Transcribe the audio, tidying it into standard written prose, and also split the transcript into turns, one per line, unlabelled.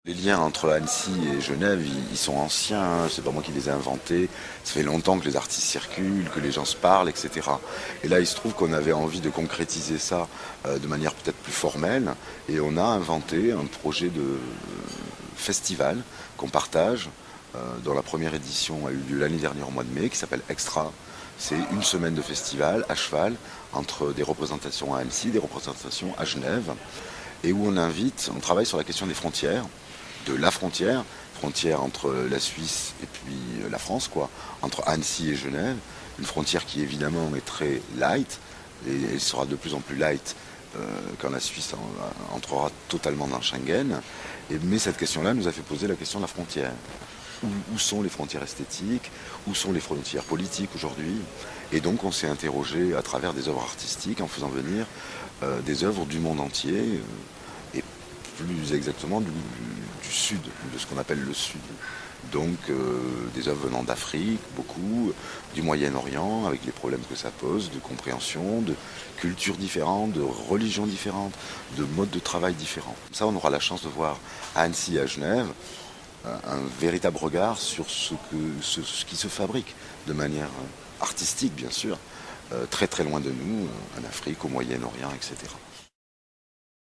Les liens entre Annecy et Genève, ils sont anciens, hein. C'est pas moi qui les ai inventés. Ça fait longtemps que les artistes circulent, que les gens se parlent, etc. Et là, il se trouve qu'on avait envie de concrétiser ça de manière peut-être plus formelle. Et on a inventé un projet de festival qu'on partage, dont la première édition a eu lieu l'année dernière au mois de mai, qui s'appelle Extra. C'est une semaine de festival à cheval entre des représentations à Annecy, des représentations à Genève, et où on travaille sur la question des frontières, de la frontière entre la Suisse et puis la France, quoi, entre Annecy et Genève, une frontière qui évidemment est très light, et elle sera de plus en plus light quand la Suisse entrera totalement dans Schengen. Mais cette question-là nous a fait poser la question de la frontière. Où sont les frontières esthétiques? Où sont les frontières politiques aujourd'hui? Et donc on s'est interrogé à travers des œuvres artistiques en faisant venir des œuvres du monde entier, et plus exactement du sud, de ce qu'on appelle le sud. Donc des œuvres venant d'Afrique, beaucoup, du Moyen-Orient, avec les problèmes que ça pose, de compréhension, de cultures différentes, de religions différentes, de modes de travail différents. Ça, on aura la chance de voir à Annecy et à Genève un véritable regard sur ce qui se fabrique de manière artistique, bien sûr, très très loin de nous, en Afrique, au Moyen-Orient, etc.